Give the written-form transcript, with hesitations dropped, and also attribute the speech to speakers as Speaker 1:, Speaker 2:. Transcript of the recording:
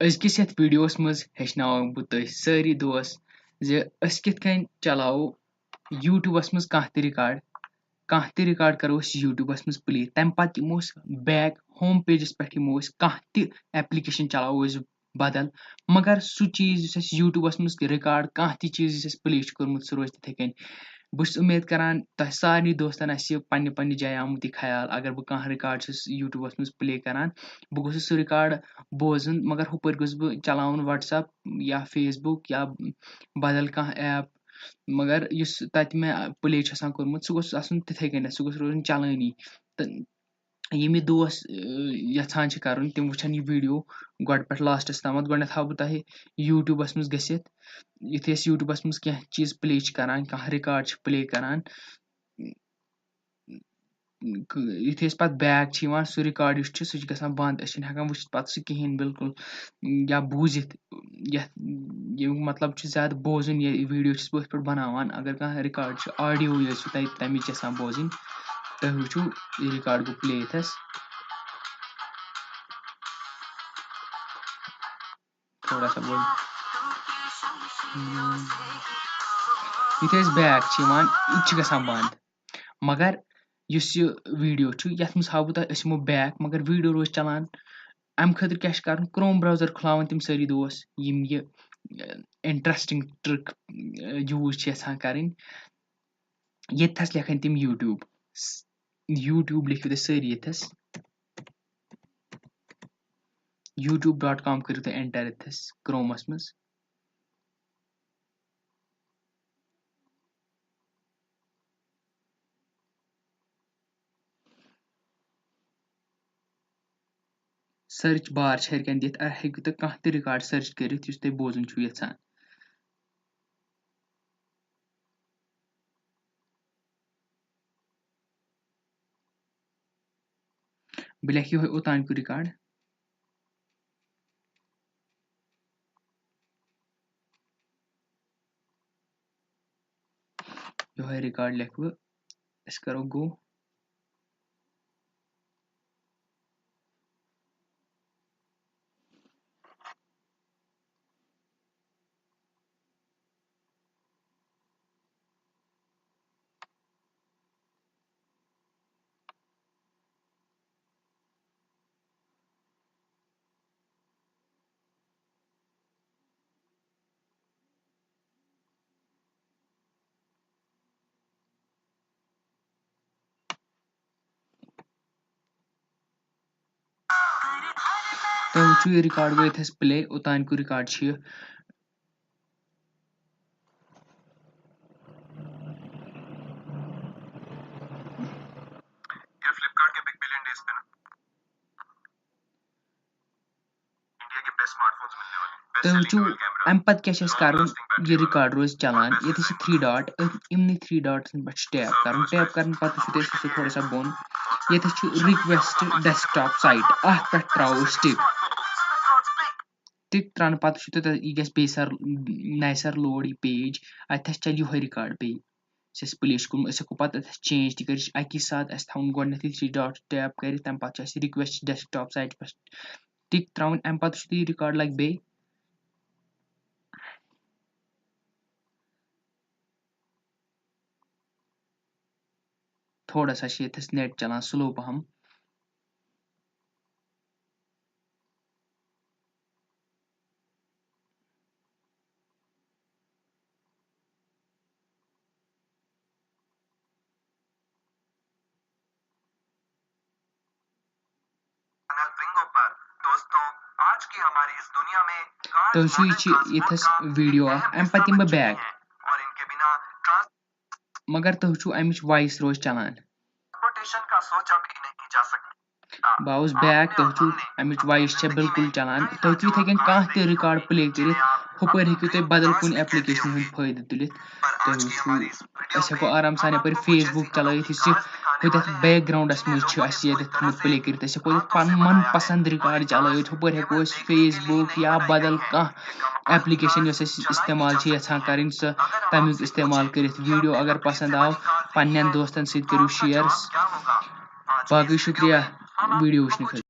Speaker 1: Özkis yet videos mız heçnaw bu tøy sari dos ze ös kit kain chalaw YouTube as mız kah te record karo us YouTube as mız play tam pat yimos back home pages peth yimos kah te application chalaw us badal magar su cheez yus es YouTube as mız record kah te cheez yus es play kormut su roz tithe kain bus उम्मीद करान तह सारे दोस्तन पन्ने पन्ने जाय आमुत यह ख्याल अगर बह कह रिकॉर्ड यूट्यूबस मज प्ले करान बह गोस सह रिकॉर्ड बोजन मगर हुपर गोस बह चलावन व्हाट्सएप या फेसबुक या बदल कह ऐप मगर युस तत मे प्ले कोर्मुत सह गोस आसन तिथे कन सह गोस रोजन चलानी ये मे दोस यछान करन तिम वुचन यह वीडियो गोड पे लास्टस तमत गोडनेथ हाव बह तह यूट्यूबस मज गसित युथे अस यूट्यूबस मज कह चीज प्ले करान कह रिकॉर्ड प्ले करान युथे पत बैक सह रिकॉर्ड युस सह गसान बंद अस हेकान वुचित पत सह कहें बिल्कुल या बूजित ये मतलब ज्यादा बोजन ये वीडियो बह पे बनावान अगर कह रिकॉर्ड ऑडियो ये तमिच यसान बोजन तह वुचु ये रिकॉर्ड गो प्ले यथस थोड़ा सा बोल युथे बैक यह गसान बंद मगर युस यह वीडियो यथ मज हाव बह तह बैक मगर वीडियो रोज चलान अम खतर क्या कर क्रोम ब्राउजर खुलावन तम सारी दोस यम यह इंटरेस्टिंग ट्रिक यूज यछान करें यथस लेखन तम यूट्यूब लिखियो तुम सारी यथस youtube.com करो तुम एंटर यथस क्रोमस मज सर्च बार हरकन दिथ हेकु तुम कह ते रिकॉर्ड सर्च करित युस तुम बोजन छु यछान बह लेख यो ओतान को रिकॉर्ड यो रिकॉर्ड लेख अस करो गो तो वुचु ये रिकॉर्ड गो यथस प्ले ओतान को रिकॉर्ड छ
Speaker 2: फ्लिपकार्ट के बिग बिलियन डेज पे ना इंडिया के बेस्ट स्मार्टफोन्स मिलने वाले
Speaker 1: तो वुचु अम पत क्या करन ये रिकॉर्ड रोज चलान ये थ्री डॉट इमन थ्री डॉट पे टैप करन पत थोड़ा सा बोन ये रिक्वेस्ट डेस्कटॉप साइट अत पे त्रो स्टिक टिक त्रान पत यह गस बे सर नए सर लोड यह पेज अथस चल यो रिकॉर्ड पे प्ले को पत चेंज तक अकि साथ थवन गोडनेथ थ्री डॉट टैप कर तम पत रिक्वेस्ट डेस्कटॉप साइट पे टिक त्रावन अम पत रिकॉर्ड लग बे थोड़ा सा यथस नेट चलान स्लो पहम
Speaker 2: आज की हमारी इस दुनिया में
Speaker 1: तो यथस वीडियो अम पे बैक
Speaker 2: और इनके बिना
Speaker 1: मगर तो अमिच वॉइस रोज चलान
Speaker 2: ट्रांसपोर्टेशन का सोचा भी नहीं जा सकता
Speaker 1: बाउस बैक तो अमिच वॉइस बिल्कुल चलान तो इथे कह ते रिकॉर्ड प्ले कर हुपर हेकु तुम बदल कुन एप्लिकेशन हूं फायदे तुलित तो हेको आराम सान यप फेसबुक चलत होत बैकग्राउंडस मज थोमुत प्ले कर हेको पन मन पसंद रिकॉर्ड चलत हुपर हेको फेसबुक या बदल कह एप्लिकेशन इस्तेमाल यछान करें तमिक इस्तेमाल कर वीडियो अगर पसंद आव पन्न दोस्तन सत करू शेयर बाकी शुक्रिया वीडियो वुचन।